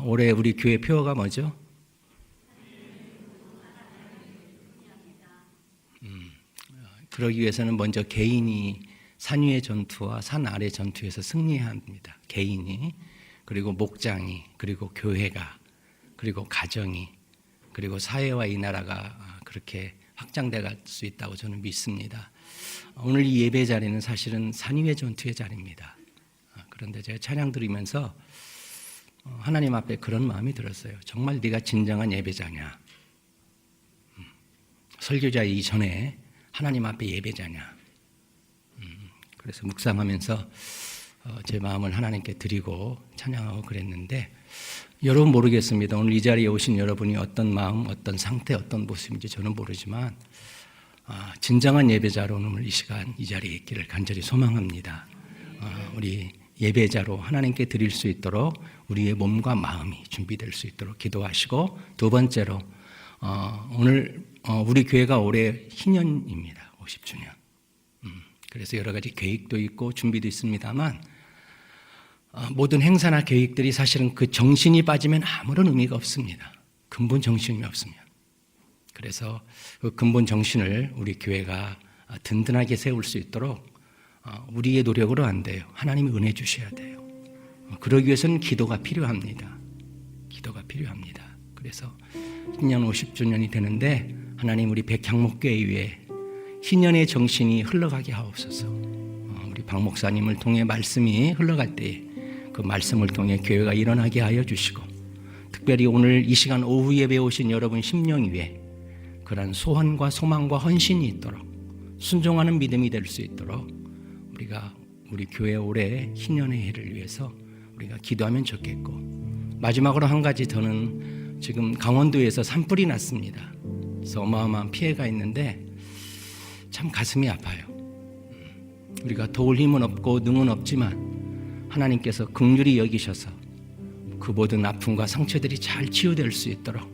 올해 우리 교회 표어가 뭐죠? 그러기 위해서는 먼저 개인이 산 위의 전투와 산 아래 전투에서 승리해야 합니다. 개인이, 그리고 목장이, 그리고 교회가, 그리고 가정이, 그리고 사회와 이 나라가 그렇게 확장돼 갈 수 있다고 저는 믿습니다. 오늘 이 예배 자리는 사실은 산 위의 전투의 자리입니다. 그런데 제가 찬양 드리면서 하나님 앞에 그런 마음이 들었어요. 정말 네가 진정한 예배자냐? 설교자 이전에 하나님 앞에 예배자냐? 그래서 묵상하면서 제 마음을 하나님께 드리고 찬양하고 그랬는데, 여러분 모르겠습니다. 오늘 이 자리에 오신 여러분이 어떤 마음, 어떤 상태, 어떤 모습인지 저는 모르지만 진정한 예배자로는 오늘 이 시간 이 자리에 있기를 간절히 소망합니다. 우리 예배자로 하나님께 드릴 수 있도록 우리의 몸과 마음이 준비될 수 있도록 기도하시고, 두 번째로 오늘 우리 교회가 올해 희년입니다. 50주년. 그래서 여러 가지 계획도 있고 준비도 있습니다만 모든 행사나 계획들이 사실은 그 정신이 빠지면 아무런 의미가 없습니다. 근본 정신이 없으면. 그래서 그 근본 정신을 우리 교회가 든든하게 세울 수 있도록 우리의 노력으로 안 돼요. 하나님이 은혜 주셔야 돼요. 그러기 위해서는 기도가 필요합니다. 기도가 필요합니다. 그래서 희년 50주년이 되는데 하나님 우리 백향목교회 위에 희년의 정신이 흘러가게 하옵소서. 우리 박 목사님을 통해 말씀이 흘러갈 때에 그 말씀을 통해 교회가 일어나게 하여 주시고, 특별히 오늘 이 시간 오후 예배에 오신 여러분 심령 위에 그런 소원과 소망과 헌신이 있도록, 순종하는 믿음이 될 수 있도록 우리가 우리 교회 올해 희년의 해를 위해서 우리가 기도하면 좋겠고, 마지막으로 한 가지, 저는 지금 강원도에서 산불이 났습니다. 그래서 어마어마한 피해가 있는데 참 가슴이 아파요. 우리가 도울 힘은 없고 능은 없지만 하나님께서 긍휼히 여기셔서 그 모든 아픔과 상처들이 잘 치유될 수 있도록,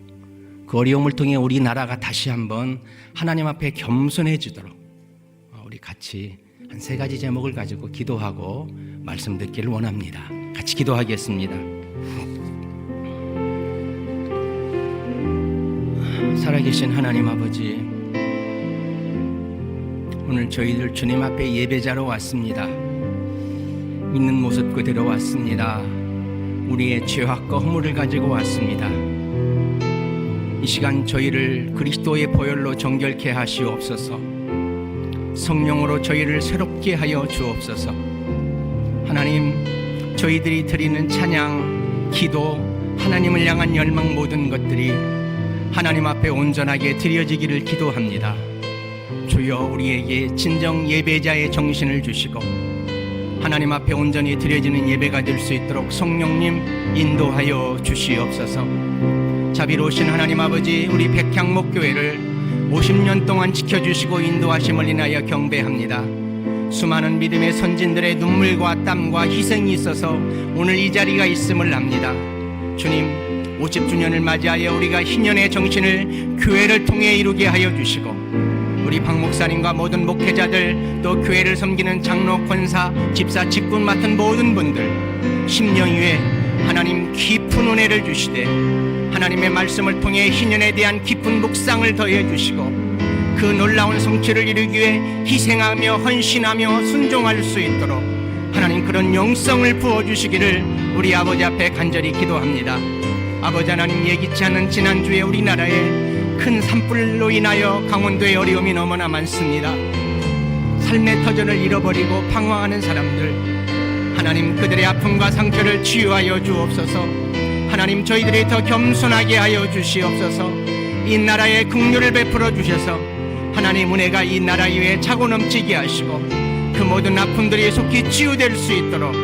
그 어려움을 통해 우리나라가 다시 한번 하나님 앞에 겸손해지도록 우리 같이 한 3가지 제목을 가지고 기도하고 말씀 듣기를 원합니다. 같이 기도하겠습니다. 살아계신 하나님 아버지, 오늘 저희들 주님 앞에 예배자로 왔습니다. 있는 모습 그대로 왔습니다. 우리의 죄악과 허물을 가지고 왔습니다. 이 시간 저희를 그리스도의 보혈로 정결케 하시옵소서. 성령으로 저희를 새롭게 하여 주옵소서. 하나님, 저희들이 드리는 찬양, 기도, 하나님을 향한 열망, 모든 것들이 하나님 앞에 온전하게 드려지기를 기도합니다. 주여, 우리에게 진정 예배자의 정신을 주시고 하나님 앞에 온전히 드려지는 예배가 될 수 있도록 성령님 인도하여 주시옵소서. 자비로우신 하나님 아버지, 우리 백향목교회를 50년 동안 지켜주시고 인도하심을 인하여 경배합니다. 수많은 믿음의 선진들의 눈물과 땀과 희생이 있어서 오늘 이 자리가 있음을 압니다. 주님, 50주년을 맞이하여 우리가 희년의 정신을 교회를 통해 이루게 하여 주시고, 우리 박 목사님과 모든 목회자들, 또 교회를 섬기는 장로, 권사, 집사, 직분 맡은 모든 분들, 10년 이후에 하나님 깊은 은혜를 주시되 하나님의 말씀을 통해 희년에 대한 깊은 묵상을 더해 주시고, 그 놀라운 성취를 이루기 위해 희생하며 헌신하며 순종할 수 있도록 하나님 그런 영성을 부어주시기를 우리 아버지 앞에 간절히 기도합니다. 아버지 하나님, 예기치 않은 지난주에 우리나라에 큰 산불로 인하여 강원도의 어려움이 너무나 많습니다. 삶의 터전을 잃어버리고 방황하는 사람들, 하나님 그들의 아픔과 상처를 치유하여 주옵소서. 하나님, 저희들이 더 겸손하게 하여 주시옵소서. 이 나라에 긍휼을 베풀어 주셔서 하나님 은혜가 이 나라 위에 차고 넘치게 하시고 그 모든 아픔들이 속히 치유될 수 있도록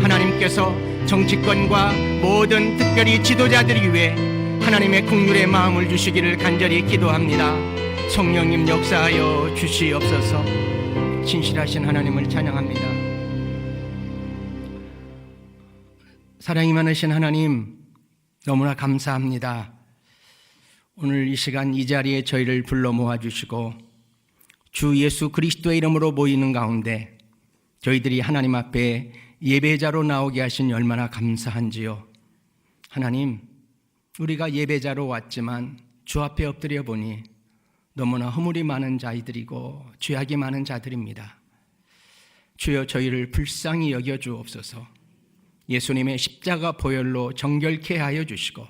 하나님께서 정치권과 모든 특별히 지도자들 위해 하나님의 긍휼의 마음을 주시기를 간절히 기도합니다. 성령님 역사하여 주시옵소서. 신실하신 하나님을 찬양합니다. 사랑이 많으신 하나님, 너무나 감사합니다. 오늘 이 시간 이 자리에 저희를 불러 모아주시고 주 예수 그리스도의 이름으로 모이는 가운데 저희들이 하나님 앞에 예배자로 나오게 하신 얼마나 감사한지요. 하나님, 우리가 예배자로 왔지만 주 앞에 엎드려 보니 너무나 허물이 많은 자들이고 죄악이 많은 자들입니다. 주여 저희를 불쌍히 여겨 주옵소서. 예수님의 십자가 보혈로 정결케 하여 주시고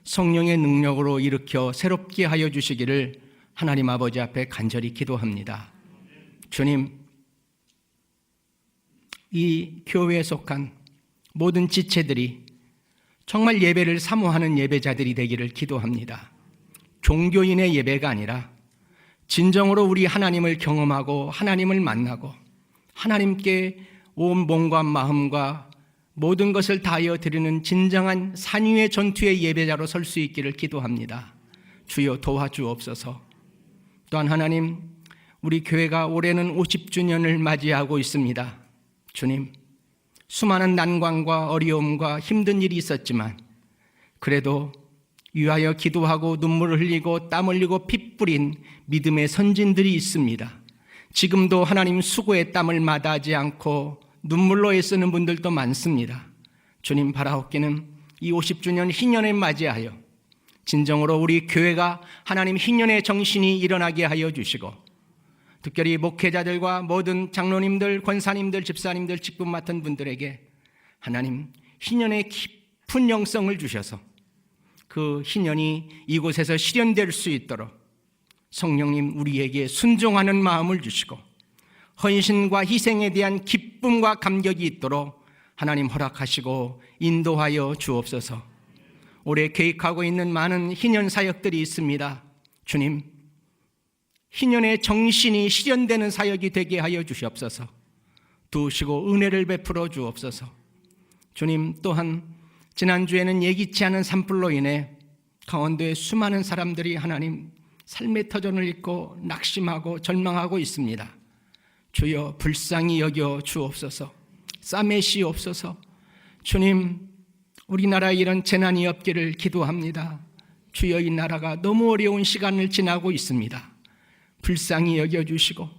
성령의 능력으로 일으켜 새롭게 하여 주시기를 하나님 아버지 앞에 간절히 기도합니다. 주님, 이 교회에 속한 모든 지체들이 정말 예배를 사모하는 예배자들이 되기를 기도합니다. 종교인의 예배가 아니라 진정으로 우리 하나님을 경험하고 하나님을 만나고 하나님께 온 몸과 마음과 모든 것을 다하여 드리는 진정한 산위의 전투의 예배자로 설 수 있기를 기도합니다. 주여 도와주옵소서. 또한 하나님, 우리 교회가 올해는 50주년을 맞이하고 있습니다. 주님, 수많은 난관과 어려움과 힘든 일이 있었지만 그래도 위하여 기도하고 눈물을 흘리고 땀 흘리고 피 뿌린 믿음의 선진들이 있습니다. 지금도 하나님 수고의 땀을 마다하지 않고 눈물로 애쓰는 분들도 많습니다. 주님, 바라옵기는 이 50주년 희년에 맞이하여 진정으로 우리 교회가 하나님 희년의 정신이 일어나게 하여 주시고 특별히 목회자들과 모든 장로님들, 권사님들, 집사님들, 직분 맡은 분들에게 하나님 희년의 깊은 영성을 주셔서 그 희년이 이곳에서 실현될 수 있도록 성령님 우리에게 순종하는 마음을 주시고 헌신과 희생에 대한 기쁨과 감격이 있도록 하나님 허락하시고 인도하여 주옵소서. 올해 계획하고 있는 많은 희년 사역들이 있습니다. 주님, 희년의 정신이 실현되는 사역이 되게 하여 주시옵소서. 도우시고 은혜를 베풀어 주옵소서. 주님, 또한 지난주에는 예기치 않은 산불로 인해 강원도의 수많은 사람들이 하나님 삶의 터전을 잃고 낙심하고 절망하고 있습니다. 주여 불쌍히 여겨 주옵소서. 싸매시옵소서. 주님, 우리나라에 이런 재난이 없기를 기도합니다. 주여 이 나라가 너무 어려운 시간을 지나고 있습니다. 불쌍히 여겨주시고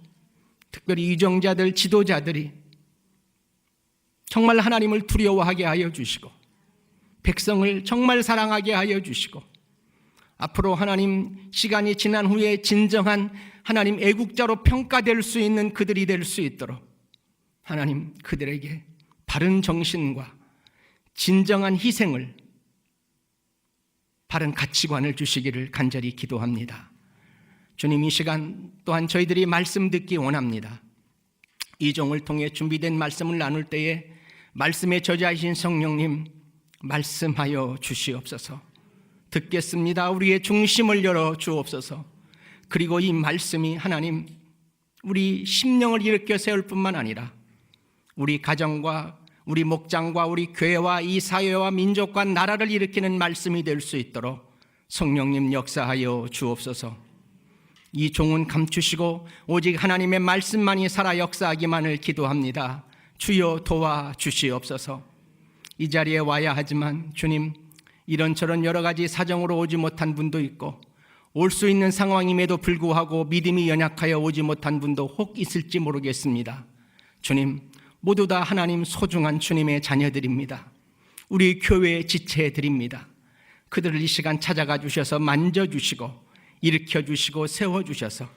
특별히 유정자들, 지도자들이 정말 하나님을 두려워하게 하여 주시고 백성을 정말 사랑하게 하여 주시고 앞으로 하나님 시간이 지난 후에 진정한 하나님 애국자로 평가될 수 있는 그들이 될 수 있도록 하나님 그들에게 바른 정신과 진정한 희생을 바른 가치관을 주시기를 간절히 기도합니다. 주님, 이 시간 또한 저희들이 말씀 듣기 원합니다. 이 종을 통해 준비된 말씀을 나눌 때에 말씀의 저자이신 성령님 말씀하여 주시옵소서. 듣겠습니다. 우리의 중심을 열어 주옵소서. 그리고 이 말씀이 하나님 우리 심령을 일으켜 세울 뿐만 아니라 우리 가정과 우리 목장과 우리 교회와 이 사회와 민족과 나라를 일으키는 말씀이 될 수 있도록 성령님 역사하여 주옵소서. 이 종은 감추시고 오직 하나님의 말씀만이 살아 역사하기만을 기도합니다. 주여 도와주시옵소서. 이 자리에 와야 하지만 주님, 이런저런 여러 가지 사정으로 오지 못한 분도 있고 올 수 있는 상황임에도 불구하고 믿음이 연약하여 오지 못한 분도 혹 있을지 모르겠습니다. 주님, 모두 다 하나님 소중한 주님의 자녀들입니다. 우리 교회의 지체들입니다. 그들을 이 시간 찾아가 주셔서 만져주시고 일으켜주시고 세워주셔서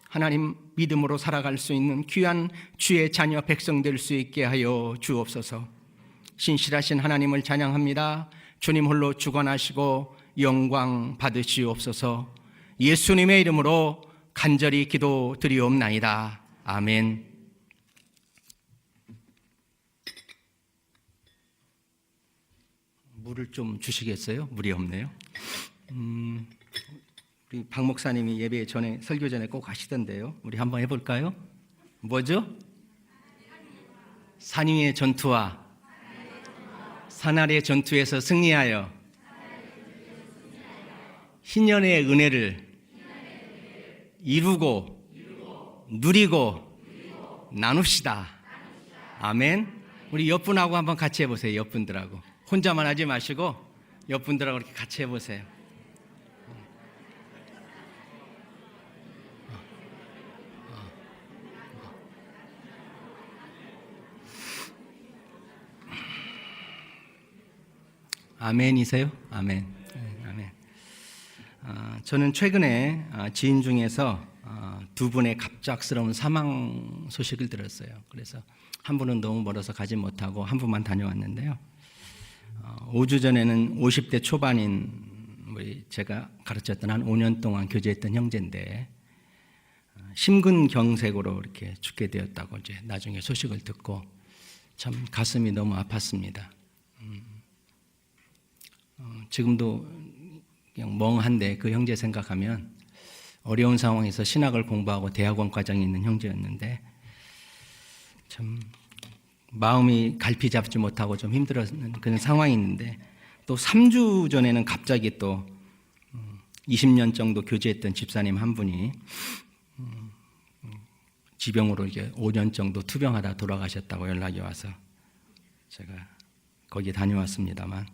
하나님 믿음으로 살아갈 수 있는 귀한 주의 자녀 백성 될 수 있게 하여 주옵소서. 신실하신 하나님을 찬양합니다. 주님 홀로 주관하시고 영광 받으시옵소서. 예수님의 이름으로 간절히 기도드리옵나이다. 아멘. 물을 좀 주시겠어요? 물이 없네요. 우리 박 목사님이 예배 전에 설교 전에 꼭 하시던데요. 우리 한번 해볼까요? 뭐죠? 산 위의 전투와 산 아래 전투에서 승리하여 희년의 은혜를 이루고 누리고 나눕시다. 아멘. 우리 옆분하고 한번 같이 해보세요. 옆분들하고 혼자만 하지 마시고 옆분들하고 이렇게 같이 해보세요. 아멘이세요? 아멘. 네, 아멘. 저는 최근에 지인 중에서 두 분의 갑작스러운 사망 소식을 들었어요. 그래서 한 분은 너무 멀어서 가지 못하고 한 분만 다녀왔는데요. 5주 전에는 50대 초반인 제가 가르쳤던 한 5년 동안 교제했던 형제인데 심근경색으로 이렇게 죽게 되었다고 이제 나중에 소식을 듣고 참 가슴이 너무 아팠습니다. 지금도 그냥 멍한데 그 형제 생각하면 어려운 상황에서 신학을 공부하고 대학원 과정에 있는 형제였는데 참 마음이 갈피 잡지 못하고 좀 힘들었는 그런 상황이 있는데 또 3주 전에는 갑자기 또 20년 정도 교제했던 집사님 한 분이 지병으로 이제 5년 정도 투병하다 돌아가셨다고 연락이 와서 제가 거기 다녀왔습니다만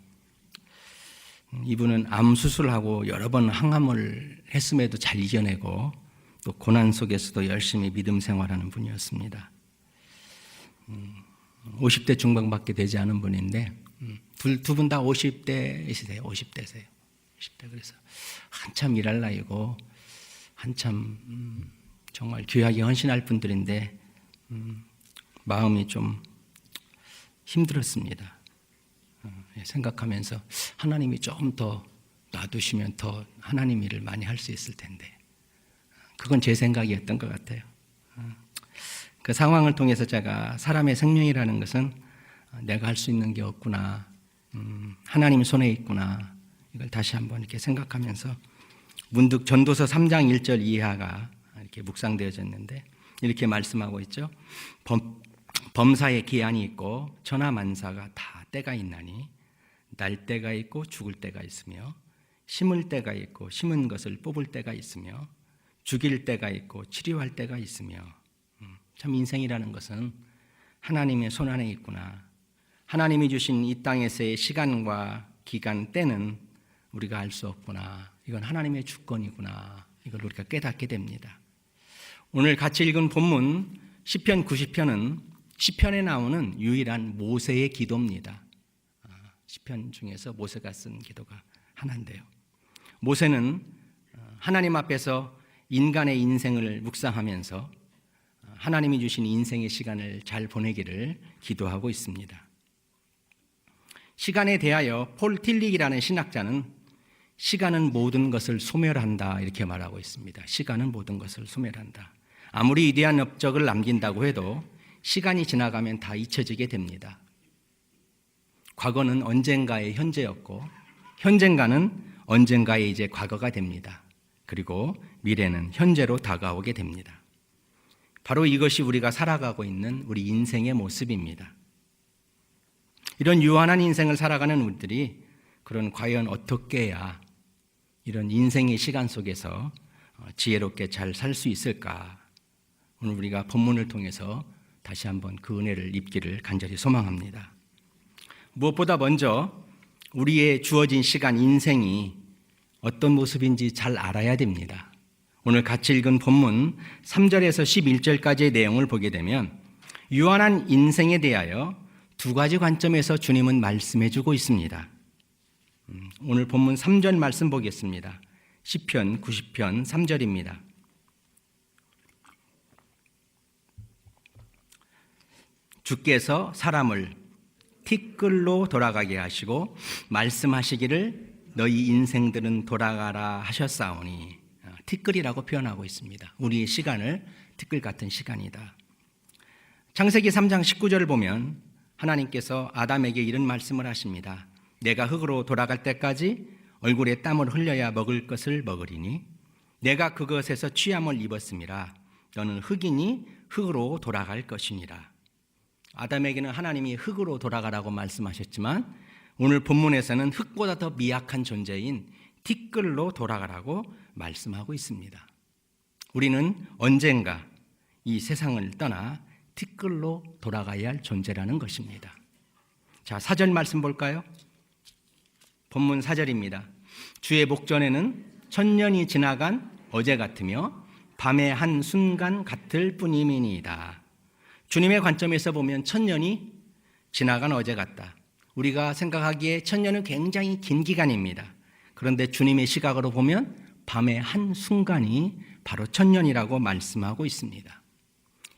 이분은 암 수술하고 여러 번 항암을 했음에도 잘 이겨내고 또 고난 속에서도 열심히 믿음 생활하는 분이었습니다. 50대 중반밖에 되지 않은 분인데 두 분 다 50대이세요. 50대세요. 50대 그래서 한참 일할 나이고 한참 정말 귀하게 헌신할 분들인데 마음이 좀 힘들었습니다. 생각하면서 하나님이 좀 더 놔두시면 더 하나님 일을 많이 할 수 있을 텐데 그건 제 생각이었던 것 같아요. 그 상황을 통해서 제가 사람의 생명이라는 것은 내가 할 수 있는 게 없구나, 하나님 손에 있구나, 이걸 다시 한번 이렇게 생각하면서 문득 전도서 3장 1절 이하가 이렇게 묵상되어졌는데 이렇게 말씀하고 있죠. 범사에 기한이 있고 천하만사가 다 때가 있나니 날 때가 있고 죽을 때가 있으며 심을 때가 있고 심은 것을 뽑을 때가 있으며 죽일 때가 있고 치료할 때가 있으며 참 인생이라는 것은 하나님의 손안에 있구나. 하나님이 주신 이 땅에서의 시간과 기간 때는 우리가 알 수 없구나. 이건 하나님의 주권이구나. 이걸 우리가 깨닫게 됩니다. 오늘 같이 읽은 본문 시편 90편은 시편에 나오는 유일한 모세의 기도입니다. 시편 중에서 모세가 쓴 기도가 하나인데요. 모세는 하나님 앞에서 인간의 인생을 묵상하면서 하나님이 주신 인생의 시간을 잘 보내기를 기도하고 있습니다. 시간에 대하여 폴 틸릭이라는 신학자는 시간은 모든 것을 소멸한다 이렇게 말하고 있습니다. 시간은 모든 것을 소멸한다. 아무리 위대한 업적을 남긴다고 해도 시간이 지나가면 다 잊혀지게 됩니다. 과거는 언젠가의 현재였고 현재가는 언젠가의 이제 과거가 됩니다. 그리고 미래는 현재로 다가오게 됩니다. 바로 이것이 우리가 살아가고 있는 우리 인생의 모습입니다. 이런 유한한 인생을 살아가는 우리들이 그런 과연 어떻게 해야 이런 인생의 시간 속에서 지혜롭게 잘 살 수 있을까? 오늘 우리가 본문을 통해서 다시 한번 그 은혜를 입기를 간절히 소망합니다. 무엇보다 먼저 우리의 주어진 시간, 인생이 어떤 모습인지 잘 알아야 됩니다. 오늘 같이 읽은 본문 3절에서 11절까지의 내용을 보게 되면 유한한 인생에 대하여 두 가지 관점에서 주님은 말씀해 주고 있습니다. 오늘 본문 3절 말씀 보겠습니다. 시편 90편 3절입니다. 주께서 사람을 티끌로 돌아가게 하시고 말씀하시기를 너희 인생들은 돌아가라 하셨사오니 티끌이라고 표현하고 있습니다. 우리의 시간을 티끌 같은 시간이다. 창세기 3장 19절을 보면 하나님께서 아담에게 이런 말씀을 하십니다. 내가 흙으로 돌아갈 때까지 얼굴에 땀을 흘려야 먹을 것을 먹으리니 내가 그것에서 취함을 입었음이라 너는 흙이니 흙으로 돌아갈 것이니라. 아담에게는 하나님이 흙으로 돌아가라고 말씀하셨지만 오늘 본문에서는 흙보다 더 미약한 존재인 티끌로 돌아가라고 말씀하고 있습니다. 우리는 언젠가 이 세상을 떠나 티끌로 돌아가야 할 존재라는 것입니다. 자, 4절 말씀 볼까요? 본문 4절입니다. 주의 목전에는 천년이 지나간 어제 같으며 밤의 한 순간 같을 뿐임이니이다. 주님의 관점에서 보면 천년이 지나간 어제 같다. 우리가 생각하기에 천년은 굉장히 긴 기간입니다. 그런데 주님의 시각으로 보면 밤의 한순간이 바로 천년이라고 말씀하고 있습니다.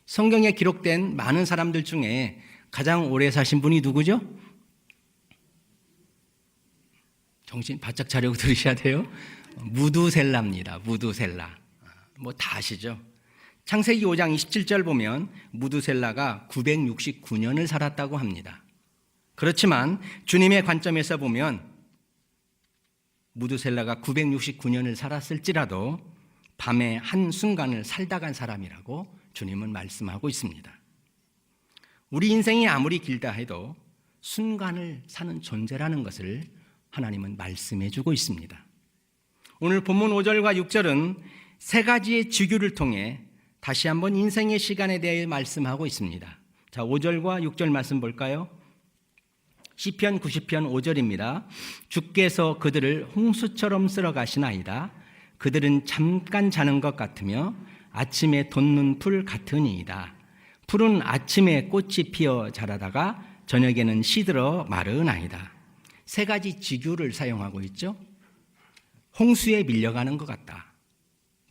성경에 기록된 많은 사람들 중에 가장 오래 사신 분이 누구죠? 정신 바짝 차리고 들으셔야 돼요. 무두셀라입니다. 무두셀라. 뭐 다 아시죠? 창세기 5장 27절 보면 무두셀라가 969년을 살았다고 합니다. 그렇지만 주님의 관점에서 보면 무두셀라가 969년을 살았을지라도 밤의 한순간을 살다 간 사람이라고 주님은 말씀하고 있습니다. 우리 인생이 아무리 길다 해도 순간을 사는 존재라는 것을 하나님은 말씀해 주고 있습니다. 오늘 본문 5절과 6절은 세 가지의 지규를 통해 다시 한번 인생의 시간에 대해 말씀하고 있습니다. 자, 5절과 6절 말씀 볼까요? 시편 90편 5절입니다. 주께서 그들을 홍수처럼 쓸어 가시나이다. 그들은 잠깐 자는 것 같으며 아침에 돋는 풀 같으니이다. 풀은 아침에 꽃이 피어 자라다가 저녁에는 시들어 마르나이다. 세 가지 지규를 사용하고 있죠. 홍수에 밀려가는 것 같다.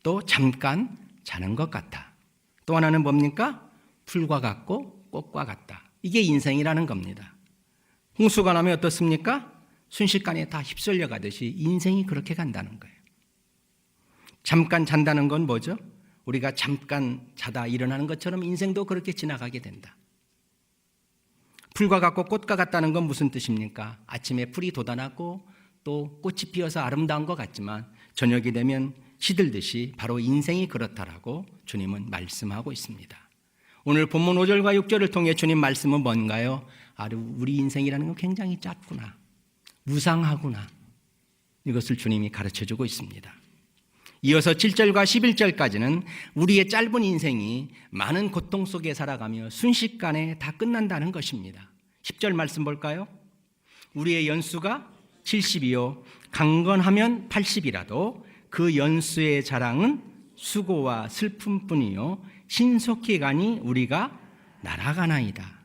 또 잠깐 자는 것 같다. 또 하나는 뭡니까? 풀과 같고 꽃과 같다. 이게 인생이라는 겁니다. 홍수가 나면 어떻습니까? 순식간에 다 휩쓸려 가듯이 인생이 그렇게 간다는 거예요. 잠깐 잔다는 건 뭐죠? 우리가 잠깐 자다 일어나는 것처럼 인생도 그렇게 지나가게 된다. 풀과 같고 꽃과 같다는 건 무슨 뜻입니까? 아침에 풀이 돋아나고 또 꽃이 피어서 아름다운 것 같지만 저녁이 되면 시들듯이 바로 인생이 그렇다라고 주님은 말씀하고 있습니다. 오늘 본문 5절과 6절을 통해 주님 말씀은 뭔가요? 우리 인생이라는 건 굉장히 짧구나, 무상하구나, 이것을 주님이 가르쳐주고 있습니다. 이어서 7절과 11절까지는 우리의 짧은 인생이 많은 고통 속에 살아가며 순식간에 다 끝난다는 것입니다. 10절 말씀 볼까요? 우리의 연수가 70이요 강건하면 80이라도 그 연수의 자랑은 수고와 슬픔뿐이요 신속히 가니 우리가 날아가나이다.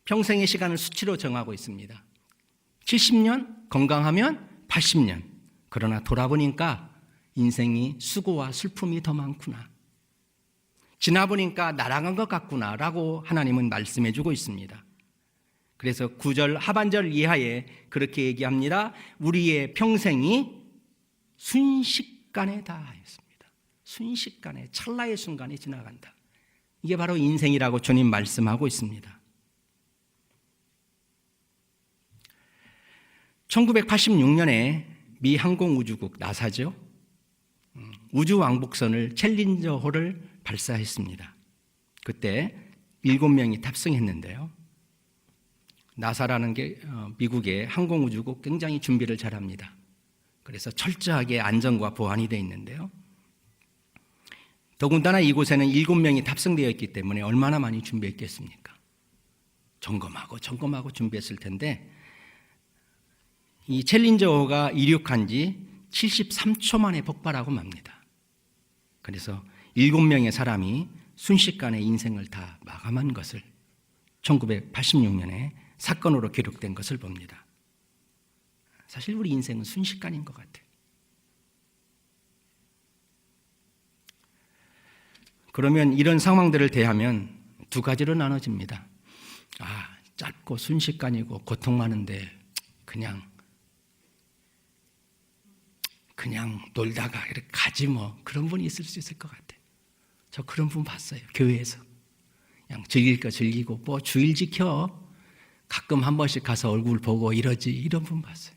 평생의 시간을 수치로 정하고 있습니다. 70년 건강하면 80년. 그러나 돌아보니까 인생이 수고와 슬픔이 더 많구나, 지나보니까 날아간 것 같구나 라고 하나님은 말씀해 주고 있습니다. 그래서 9절 하반절 이하에 그렇게 얘기합니다. 우리의 평생이 순식간에 다 했습니다. 순식간에, 찰나의 순간에 지나간다. 이게 바로 인생이라고 주님 말씀하고 있습니다. 1986년에 미 항공우주국 나사죠. 우주왕복선을 챌린저호를 발사했습니다. 그때 7명이 탑승했는데요. 나사라는 게 미국의 항공우주국 굉장히 준비를 잘합니다. 그래서 철저하게 안전과 보안이 되어 있는데요. 더군다나 이곳에는 7명이 탑승되어 있기 때문에 얼마나 많이 준비했겠습니까? 점검하고 준비했을 텐데 이 챌린저호가 이륙한 지 73초 만에 폭발하고 맙니다. 그래서 7명의 사람이 순식간에 인생을 다 마감한 것을 1986년에 사건으로 기록된 것을 봅니다. 사실 우리 인생은 순식간인 것 같아요. 그러면 이런 상황들을 대하면 두 가지로 나눠집니다. 짧고 순식간이고 고통 많은데 그냥 놀다가 이렇게 가지 뭐, 그런 분이 있을 수 있을 것 같아요. 저 그런 분 봤어요. 교회에서 그냥 즐길 거 즐기고 뭐 주일 지켜 가끔 한 번씩 가서 얼굴 보고 이러지, 이런 분 봤어요.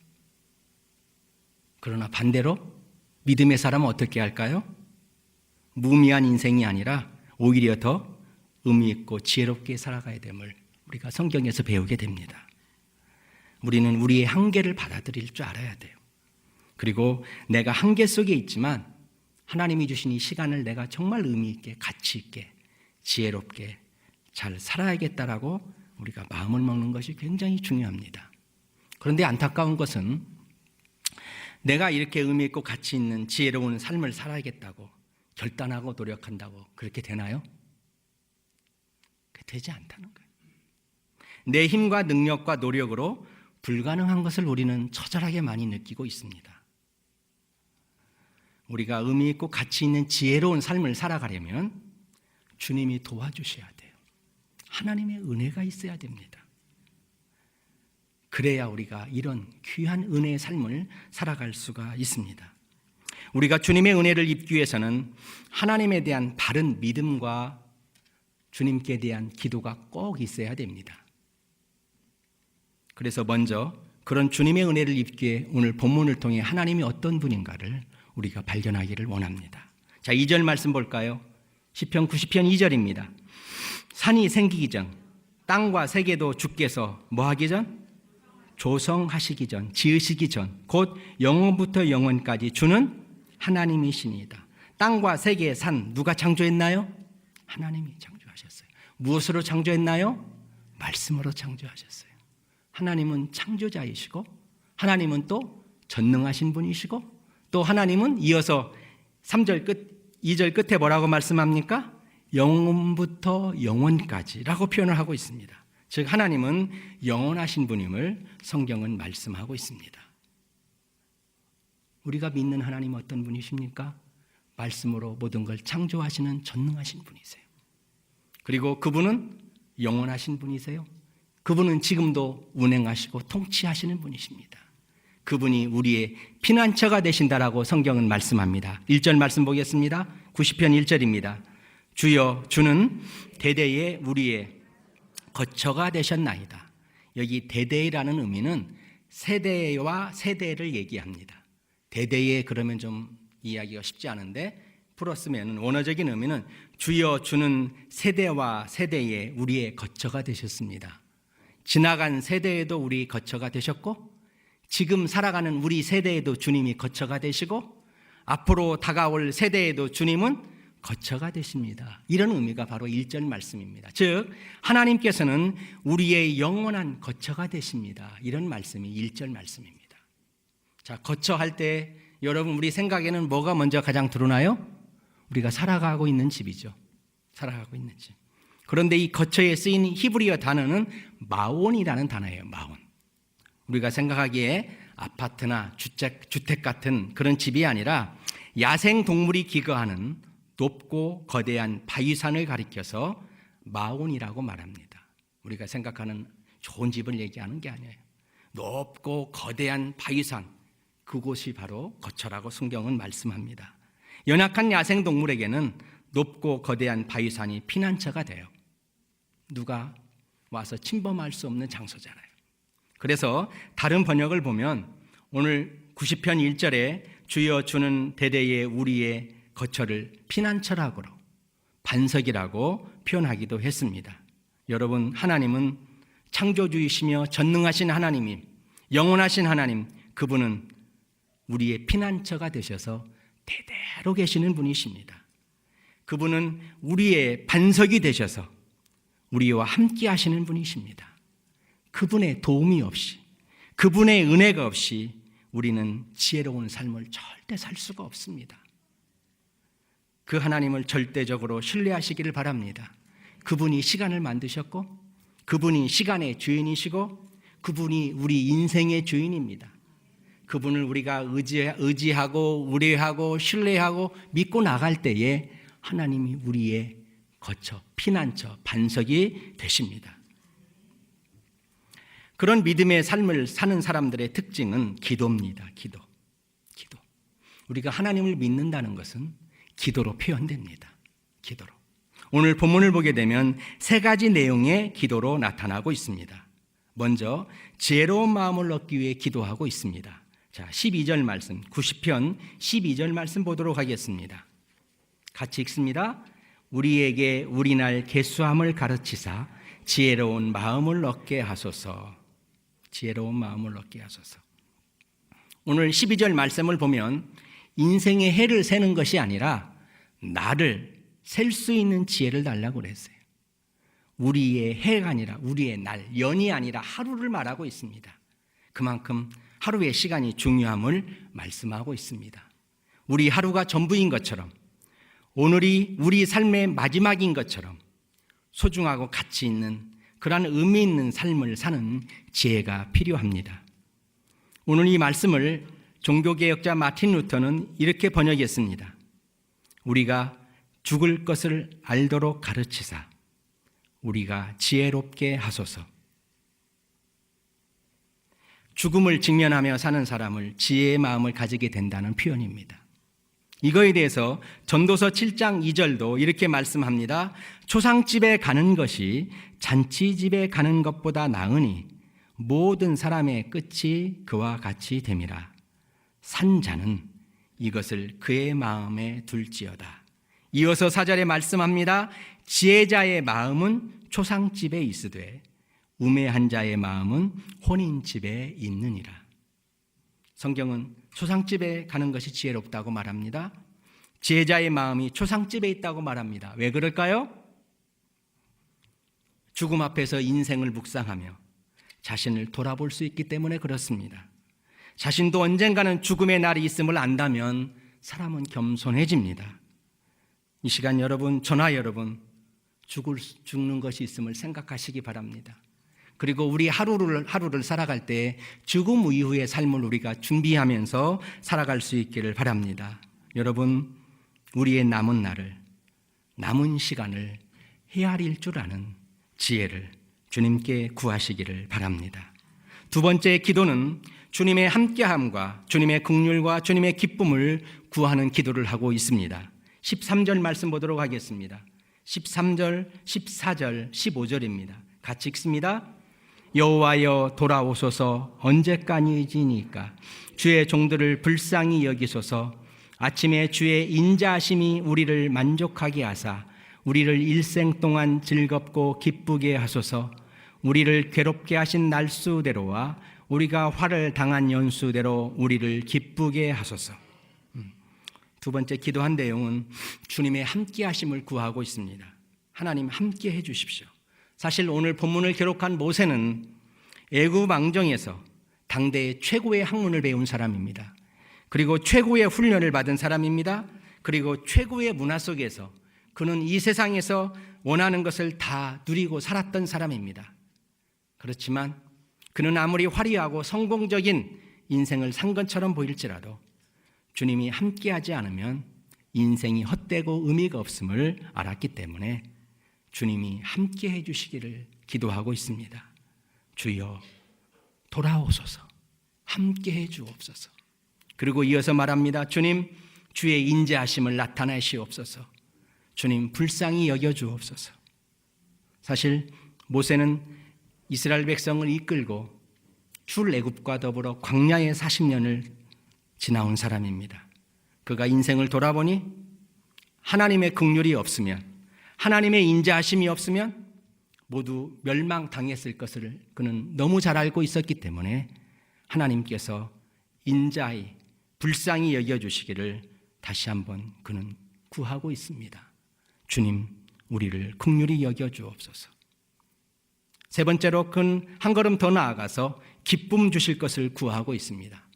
그러나 반대로 믿음의 사람은 어떻게 할까요? 무미한 인생이 아니라 오히려 더 의미 있고 지혜롭게 살아가야 됨을 우리가 성경에서 배우게 됩니다. 우리는 우리의 한계를 받아들일 줄 알아야 돼요. 그리고 내가 한계 속에 있지만 하나님이 주신 이 시간을 내가 정말 의미 있게, 가치 있게, 지혜롭게 잘 살아야겠다라고 우리가 마음을 먹는 것이 굉장히 중요합니다. 그런데 안타까운 것은 내가 이렇게 의미 있고 가치 있는 지혜로운 삶을 살아야겠다고 결단하고 노력한다고 그렇게 되나요? 되지 않다는 거예요. 내 힘과 능력과 노력으로 불가능한 것을 우리는 처절하게 많이 느끼고 있습니다. 우리가 의미 있고 가치 있는 지혜로운 삶을 살아가려면 주님이 도와주셔야 돼요. 하나님의 은혜가 있어야 됩니다. 그래야 우리가 이런 귀한 은혜의 삶을 살아갈 수가 있습니다. 우리가 주님의 은혜를 입기 위해서는 하나님에 대한 바른 믿음과 주님께 대한 기도가 꼭 있어야 됩니다. 그래서 먼저 그런 주님의 은혜를 입기에 오늘 본문을 통해 하나님이 어떤 분인가를 우리가 발견하기를 원합니다. 자, 2절 말씀 볼까요? 시편 90편 2절입니다. 산이 생기기 전, 땅과 세계도 주께서 뭐 하기 전? 조성하시기 전, 지으시기 전, 곧 영원부터 영원까지 주는 하나님이시니이다. 땅과 세계의 산 누가 창조했나요? 하나님이 창조하셨어요. 무엇으로 창조했나요? 말씀으로 창조하셨어요. 하나님은 창조자이시고 하나님은 또 전능하신 분이시고 또 하나님은 이어서 3절 끝, 2절 끝에 뭐라고 말씀합니까? 영원부터 영원까지라고 표현을 하고 있습니다. 즉 하나님은 영원하신 분임을 성경은 말씀하고 있습니다. 우리가 믿는 하나님은 어떤 분이십니까? 말씀으로 모든 걸 창조하시는 전능하신 분이세요. 그리고 그분은 영원하신 분이세요. 그분은 지금도 운행하시고 통치하시는 분이십니다. 그분이 우리의 피난처가 되신다라고 성경은 말씀합니다. 1절 말씀 보겠습니다. 90편 1절입니다. 주여 주는 대대에 우리의 거처가 되셨나이다. 여기 대대라는 의미는 세대와 세대를 얘기합니다. 대대에 그러면 좀 이야기가 쉽지 않은데 풀었으면 원어적인 의미는 주여 주는 세대와 세대에 우리의 거처가 되셨습니다. 지나간 세대에도 우리 거처가 되셨고 지금 살아가는 우리 세대에도 주님이 거처가 되시고 앞으로 다가올 세대에도 주님은 거처가 되십니다. 이런 의미가 바로 1절 말씀입니다. 즉 하나님께서는 우리의 영원한 거처가 되십니다. 이런 말씀이 1절 말씀입니다. 자, 거처할 때 여러분 우리 생각에는 뭐가 먼저 가장 드러나요? 우리가 살아가고 있는 집이죠. 살아가고 있는 집. 그런데 이 거처에 쓰인 히브리어 단어는 마온이라는 단어예요. 마온. 우리가 생각하기에 아파트나 주택 같은 그런 집이 아니라 야생 동물이 기거하는 높고 거대한 바위산을 가리켜서 마온이라고 말합니다. 우리가 생각하는 좋은 집을 얘기하는 게 아니에요. 높고 거대한 바위산, 그곳이 바로 거처라고 성경은 말씀합니다. 연약한 야생 동물에게는 높고 거대한 바위산이 피난처가 돼요. 누가 와서 침범할 수 없는 장소잖아요. 그래서 다른 번역을 보면 오늘 90편 1절에 주여 주는 대대에 우리의 거처를 피난처라고 반석이라고 표현하기도 했습니다. 여러분 하나님은 창조주이시며 전능하신 하나님이 영원하신 하나님, 그분은 우리의 피난처가 되셔서 대대로 계시는 분이십니다. 그분은 우리의 반석이 되셔서 우리와 함께 하시는 분이십니다. 그분의 도움이 없이, 그분의 은혜가 없이 우리는 지혜로운 삶을 절대 살 수가 없습니다. 그 하나님을 절대적으로 신뢰하시기를 바랍니다. 그분이 시간을 만드셨고 그분이 시간의 주인이시고 그분이 우리 인생의 주인입니다. 그분을 우리가 의지하고 우려하고 신뢰하고 믿고 나갈 때에 하나님이 우리의 거처, 피난처, 반석이 되십니다. 그런 믿음의 삶을 사는 사람들의 특징은 기도입니다. 기도. 우리가 하나님을 믿는다는 것은 기도로 표현됩니다. 기도로. 오늘 본문을 보게 되면 세 가지 내용의 기도로 나타나고 있습니다. 먼저 지혜로운 마음을 얻기 위해 기도하고 있습니다. 자, 12절 말씀, 90편 12절 말씀 보도록 하겠습니다. 같이 읽습니다. 우리에게 우리날 계수함을 가르치사 지혜로운 마음을 얻게 하소서. 지혜로운 마음을 얻게 하소서. 오늘 12절 말씀을 보면 인생의 해를 세는 것이 아니라 나를 셀 수 있는 지혜를 달라고 그랬어요. 우리의 해가 아니라 우리의 날, 연이 아니라 하루를 말하고 있습니다. 그만큼 하루의 시간이 중요함을 말씀하고 있습니다. 우리 하루가 전부인 것처럼, 오늘이 우리 삶의 마지막인 것처럼 소중하고 가치 있는 그러한 의미 있는 삶을 사는 지혜가 필요합니다. 오늘 이 말씀을 종교개혁자 마틴 루터는 이렇게 번역했습니다. 우리가 죽을 것을 알도록 가르치사 우리가 지혜롭게 하소서. 죽음을 직면하며 사는 사람을 지혜의 마음을 가지게 된다는 표현입니다. 이거에 대해서 전도서 7장 2절도 이렇게 말씀합니다. 초상집에 가는 것이 잔치집에 가는 것보다 나으니 모든 사람의 끝이 그와 같이 됨이라. 산 자는 이것을 그의 마음에 둘지어다. 이어서 4절에 말씀합니다. 지혜자의 마음은 초상집에 있으되 우매한 자의 마음은 혼인집에 있느니라. 성경은 초상집에 가는 것이 지혜롭다고 말합니다. 지혜자의 마음이 초상집에 있다고 말합니다. 왜 그럴까요? 죽음 앞에서 인생을 묵상하며 자신을 돌아볼 수 있기 때문에 그렇습니다. 자신도 언젠가는 죽음의 날이 있음을 안다면 사람은 겸손해집니다. 이 시간 여러분, 저나 여러분, 죽는 것이 있음을 생각하시기 바랍니다. 그리고 우리 하루를 살아갈 때 죽음 이후의 삶을 우리가 준비하면서 살아갈 수 있기를 바랍니다. 여러분, 우리의 남은 날을, 남은 시간을 헤아릴 줄 아는 지혜를 주님께 구하시기를 바랍니다. 두 번째 기도는 주님의 함께함과 주님의 긍휼과 주님의 기쁨을 구하는 기도를 하고 있습니다. 13절 말씀 보도록 하겠습니다. 13절, 14절, 15절입니다. 같이 읽습니다. 여호와여 돌아오소서. 언제까지니까 주의 종들을 불쌍히 여기소서. 아침에 주의 인자하심이 우리를 만족하게 하사 우리를 일생 동안 즐겁고 기쁘게 하소서. 우리를 괴롭게 하신 날수대로와 우리가 화를 당한 연수대로 우리를 기쁘게 하소서. 두 번째 기도한 내용은 주님의 함께 하심을 구하고 있습니다. 하나님 함께 해 주십시오. 사실 오늘 본문을 기록한 모세는 애굽 왕정에서 당대의 최고의 학문을 배운 사람입니다. 그리고 최고의 훈련을 받은 사람입니다. 그리고 최고의 문화 속에서 그는 이 세상에서 원하는 것을 다 누리고 살았던 사람입니다. 그렇지만 그는 아무리 화려하고 성공적인 인생을 산 것처럼 보일지라도 주님이 함께하지 않으면 인생이 헛되고 의미가 없음을 알았기 때문에 주님이 함께해 주시기를 기도하고 있습니다. 주여 돌아오소서. 함께해 주옵소서. 그리고 이어서 말합니다. 주님 주의 인자하심을 나타내시옵소서. 주님 불쌍히 여겨 주옵소서. 사실 모세는 이스라엘 백성을 이끌고 출애굽과 더불어 광야의 40년을 지나온 사람입니다. 그가 인생을 돌아보니 하나님의 긍휼이 없으면, 하나님의 인자하심이 없으면 모두 멸망당했을 것을 그는 너무 잘 알고 있었기 때문에 하나님께서 인자히 불쌍히 여겨주시기를 다시 한번 그는 구하고 있습니다. 주님 우리를 긍휼히 여겨주옵소서. 세 번째로 그는 한 걸음 더 나아가서 기쁨 주실 것을 구하고 있습니다.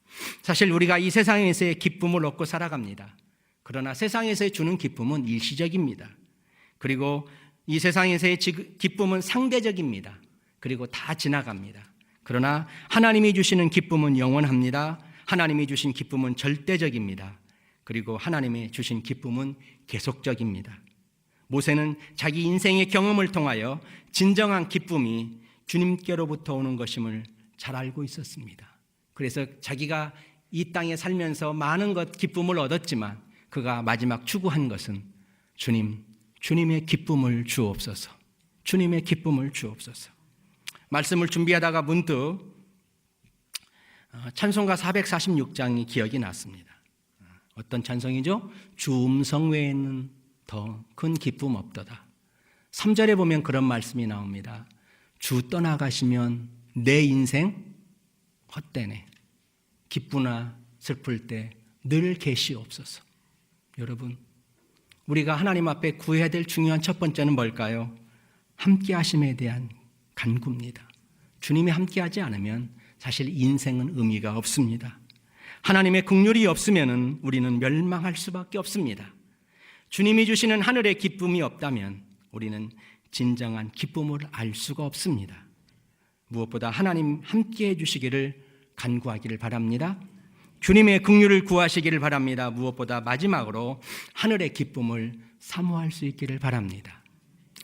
사실 우리가 이 세상에서의 기쁨을 얻고 살아갑니다. 그러나 세상에서 주는 기쁨은 일시적입니다. 그리고 이 세상에서의 기쁨은 상대적입니다. 그리고 다 지나갑니다. 그러나 하나님이 주시는 기쁨은 영원합니다. 하나님이 주신 기쁨은 절대적입니다. 그리고 하나님이 주신 기쁨은 계속적입니다. 모세는 자기 인생의 경험을 통하여 진정한 기쁨이 주님께로부터 오는 것임을 잘 알고 있었습니다. 그래서 자기가 이 땅에 살면서 많은 기쁨을 얻었지만 그가 마지막 추구한 것은 주님의 기쁨을 주옵소서. 주님의 기쁨을 주옵소서. 말씀을 준비하다가 문득 찬송가 446장이 기억이 났습니다. 어떤 찬송이죠? 주 음성 외에는 더 큰 기쁨 없도다. 3절에 보면 그런 말씀이 나옵니다. 주 떠나가시면 내 인생 헛되네. 기쁘나 슬플 때 늘 계시옵소서. 여러분, 우리가 하나님 앞에 구해야 될 중요한 첫 번째는 뭘까요? 함께 하심에 대한 간구입니다. 주님이 함께 하지 않으면 사실 인생은 의미가 없습니다. 하나님의 긍휼이 없으면 우리는 멸망할 수밖에 없습니다. 주님이 주시는 하늘의 기쁨이 없다면 우리는 진정한 기쁨을 알 수가 없습니다. 무엇보다 하나님 함께 해주시기를 간구하기를 바랍니다. 주님의 긍휼을 구하시기를 바랍니다. 무엇보다 마지막으로 하늘의 기쁨을 사모할 수 있기를 바랍니다.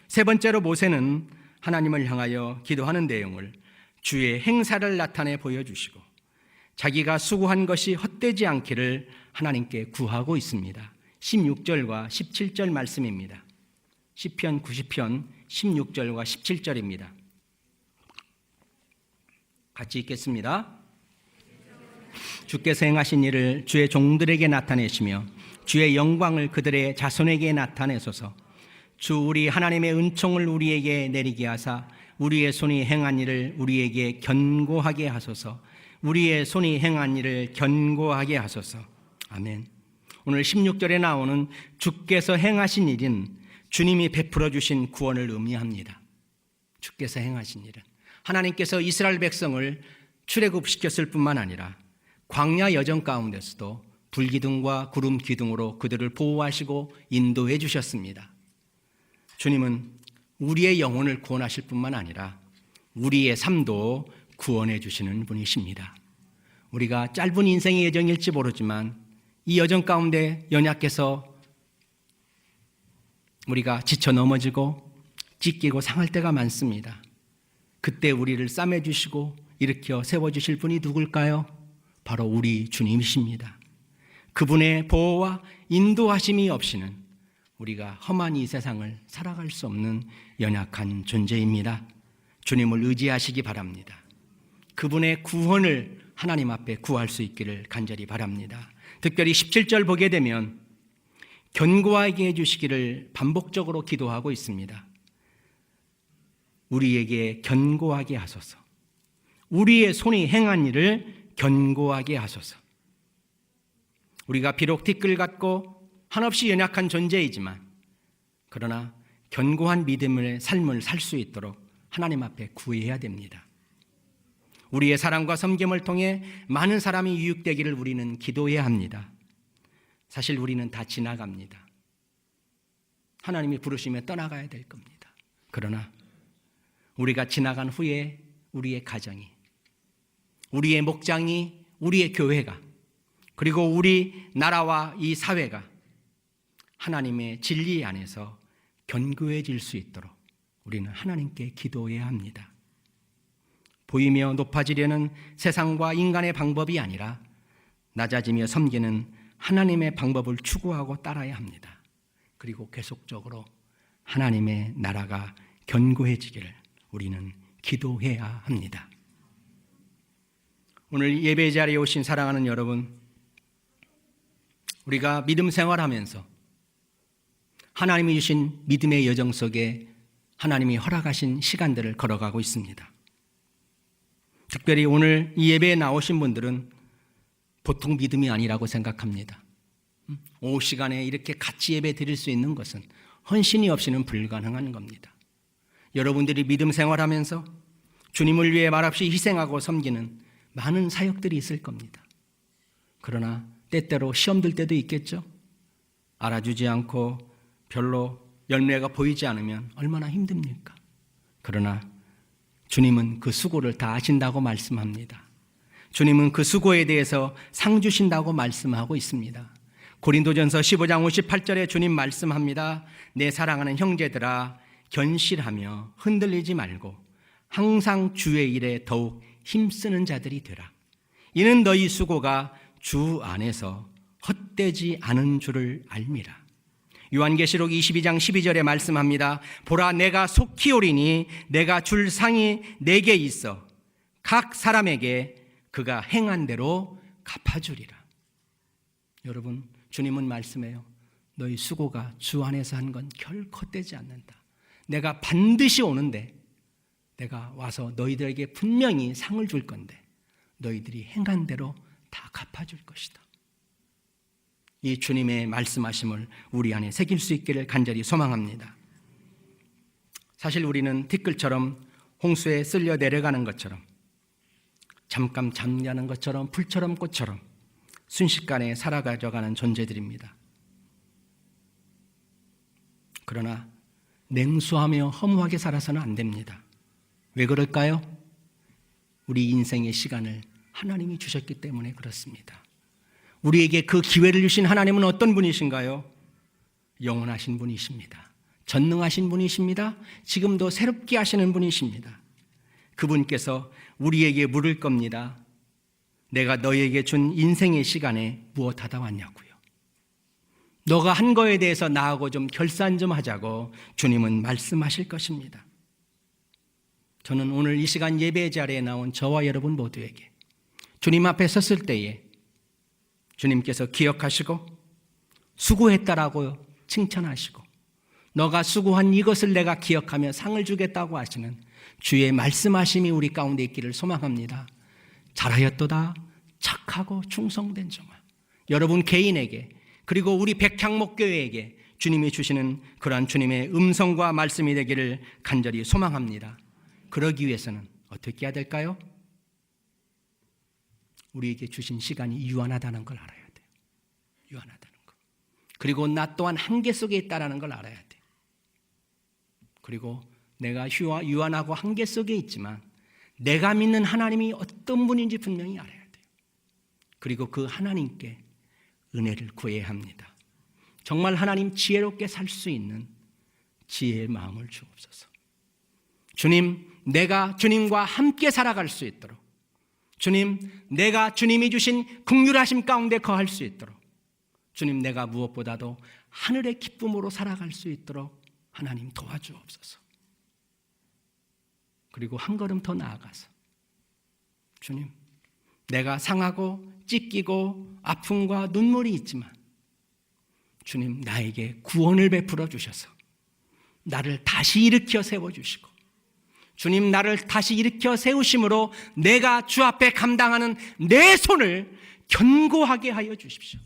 세 번째로 모세는 하나님을 향하여 기도하는 내용을 주의 행사를 나타내 보여주시고 자기가 수고한 것이 헛되지 않기를 하나님께 구하고 있습니다. 16절과 17절 말씀입니다. 시편 90편 16절과 17절입니다. 같이 읽겠습니다. 주께서 행하신 일을 주의 종들에게 나타내시며 주의 영광을 그들의 자손에게 나타내소서. 주 우리 하나님의 은총을 우리에게 내리게 하사 우리의 손이 행한 일을 우리에게 견고하게 하소서. 우리의 손이 행한 일을 견고하게 하소서. 아멘. 오늘 16절에 나오는 주께서 행하신 일은 주님이 베풀어 주신 구원을 의미합니다. 주께서 행하신 일은 하나님께서 이스라엘 백성을 출애굽시켰을 뿐만 아니라 광야 여정 가운데서도 불기둥과 구름 기둥으로 그들을 보호하시고 인도해 주셨습니다. 주님은 우리의 영혼을 구원하실 뿐만 아니라 우리의 삶도 구원해 주시는 분이십니다. 우리가 짧은 인생의 여정일지 모르지만 이 여정 가운데 연약해서 우리가 지쳐 넘어지고 찢기고 상할 때가 많습니다. 그때 우리를 싸매 주시고 일으켜 세워 주실 분이 누굴까요? 바로 우리 주님이십니다. 그분의 보호와 인도하심이 없이는 우리가 험한 이 세상을 살아갈 수 없는 연약한 존재입니다. 주님을 의지하시기 바랍니다. 그분의 구원을 하나님 앞에 구할 수 있기를 간절히 바랍니다. 특별히 17절 보게 되면 견고하게 해주시기를 반복적으로 기도하고 있습니다. 우리에게 견고하게 하소서. 우리의 손이 행한 일을 견고하게 하소서. 우리가 비록 티끌 같고 한없이 연약한 존재이지만 그러나 견고한 믿음의 삶을 살 수 있도록 하나님 앞에 구해야 됩니다. 우리의 사랑과 섬김을 통해 많은 사람이 유익되기를 우리는 기도해야 합니다. 사실 우리는 다 지나갑니다. 하나님이 부르시면 떠나가야 될 겁니다. 그러나 우리가 지나간 후에 우리의 가정이, 우리의 목장이, 우리의 교회가, 그리고 우리 나라와 이 사회가 하나님의 진리 안에서 견고해질 수 있도록 우리는 하나님께 기도해야 합니다. 보이며 높아지려는 세상과 인간의 방법이 아니라 낮아지며 섬기는 하나님의 방법을 추구하고 따라야 합니다. 그리고 계속적으로 하나님의 나라가 견고해지기를 우리는 기도해야 합니다. 오늘 예배 자리에 오신 사랑하는 여러분, 우리가 믿음 생활하면서 하나님이 주신 믿음의 여정 속에 하나님이 허락하신 시간들을 걸어가고 있습니다. 특별히 오늘 이 예배에 나오신 분들은 보통 믿음이 아니라고 생각합니다. 오후 시간에 이렇게 같이 예배 드릴 수 있는 것은 헌신이 없이는 불가능한 겁니다. 여러분들이 믿음 생활하면서 주님을 위해 말없이 희생하고 섬기는 많은 사역들이 있을 겁니다. 그러나 때때로 시험 들 때도 있겠죠. 알아주지 않고 별로 열매가 보이지 않으면 얼마나 힘듭니까? 그러나 주님은 그 수고를 다 아신다고 말씀합니다. 주님은 그 수고에 대해서 상 주신다고 말씀하고 있습니다. 고린도전서 15장 58절에 주님 말씀합니다. 내 사랑하는 형제들아, 견실하며 흔들리지 말고 항상 주의 일에 더욱 힘쓰는 자들이 되라. 이는 너희 수고가 주 안에서 헛되지 않은 줄을 알미라. 요한계시록 22장 12절에 말씀합니다. 보라, 내가 속히 오리니 내가 줄 상이 내게 있어 각 사람에게 그가 행한 대로 갚아주리라. 여러분, 주님은 말씀해요. 너희 수고가 주 안에서 한 건 결코 헛되지 않는다. 내가 반드시 오는데 내가 와서 너희들에게 분명히 상을 줄 건데 너희들이 행한 대로 다 갚아줄 것이다. 이 주님의 말씀하심을 우리 안에 새길 수 있기를 간절히 소망합니다. 사실 우리는 티끌처럼 홍수에 쓸려 내려가는 것처럼, 잠깐 잠자는 것처럼, 풀처럼 꽃처럼 순식간에 살아가져가는 존재들입니다. 그러나 냉소하며 허무하게 살아서는 안 됩니다. 왜 그럴까요? 우리 인생의 시간을 하나님이 주셨기 때문에 그렇습니다. 우리에게 그 기회를 주신 하나님은 어떤 분이신가요? 영원하신 분이십니다. 전능하신 분이십니다. 지금도 새롭게 하시는 분이십니다. 그분께서 우리에게 물을 겁니다. 내가 너에게 준 인생의 시간에 무엇 하다 왔냐고요. 너가 한 거에 대해서 나하고 좀 결산 좀 하자고 주님은 말씀하실 것입니다. 저는 오늘 이 시간 예배 자리에 나온 저와 여러분 모두에게 주님 앞에 섰을 때에 주님께서 기억하시고 수고했다라고 칭찬하시고 너가 수고한 이것을 내가 기억하며 상을 주겠다고 하시는 주의 말씀하심이 우리 가운데 있기를 소망합니다. 잘하였도다 착하고 충성된 종아. 여러분 개인에게 그리고 우리 백향목교회에게 주님이 주시는 그러한 주님의 음성과 말씀이 되기를 간절히 소망합니다. 그러기 위해서는 어떻게 해야 될까요? 우리에게 주신 시간이 유한하다는 걸 알아야 돼요. 유한하다는 거. 그리고 나 또한 한계 속에 있다는 걸 알아야 돼요. 그리고 내가 유한하고 한계 속에 있지만 내가 믿는 하나님이 어떤 분인지 분명히 알아야 돼요. 그리고 그 하나님께 은혜를 구해야 합니다. 정말 하나님 지혜롭게 살 수 있는 지혜의 마음을 주옵소서. 주님, 내가 주님과 함께 살아갈 수 있도록, 주님, 내가 주님이 주신 긍휼하심 가운데 거할 수 있도록, 주님, 내가 무엇보다도 하늘의 기쁨으로 살아갈 수 있도록 하나님 도와주옵소서. 그리고 한 걸음 더 나아가서 주님, 내가 상하고 찢기고 아픔과 눈물이 있지만 주님, 나에게 구원을 베풀어 주셔서 나를 다시 일으켜 세워주시고 주님, 나를 다시 일으켜 세우심으로 내가 주 앞에 감당하는 내 손을 견고하게 하여 주십시오.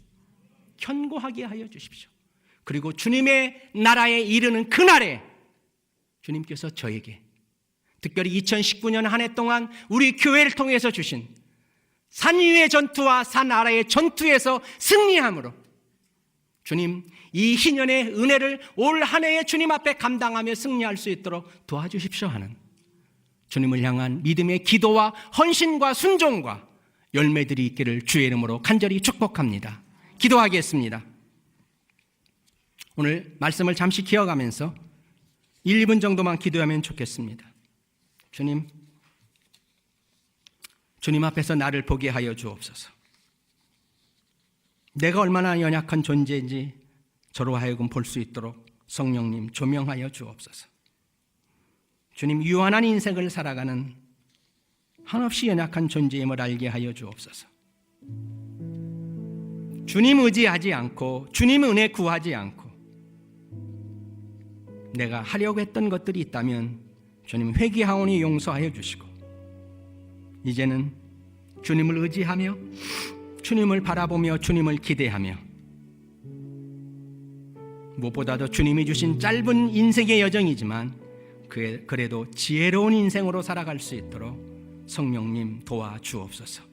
견고하게 하여 주십시오. 그리고 주님의 나라에 이르는 그날에 주님께서 저에게 특별히 2019년 한 해 동안 우리 교회를 통해서 주신 산 위의 전투와 산 아래의 전투에서 승리함으로 주님, 이 희년의 은혜를 올 한 해에 주님 앞에 감당하며 승리할 수 있도록 도와주십시오 하는 주님을 향한 믿음의 기도와 헌신과 순종과 열매들이 있기를 주의 이름으로 간절히 축복합니다. 기도하겠습니다. 오늘 말씀을 잠시 기억하면서 1, 2분 정도만 기도하면 좋겠습니다. 주님 앞에서 나를 보게 하여 주옵소서. 내가 얼마나 연약한 존재인지 저로 하여금 볼 수 있도록 성령님 조명하여 주옵소서. 주님, 유한한 인생을 살아가는 한없이 연약한 존재임을 알게 하여 주옵소서. 주님 의지하지 않고 주님 은혜 구하지 않고 내가 하려고 했던 것들이 있다면 주님 회개하오니 용서하여 주시고 이제는 주님을 의지하며 주님을 바라보며 주님을 기대하며 무엇보다도 주님이 주신 짧은 인생의 여정이지만 그래도 지혜로운 인생으로 살아갈 수 있도록 성령님 도와주옵소서.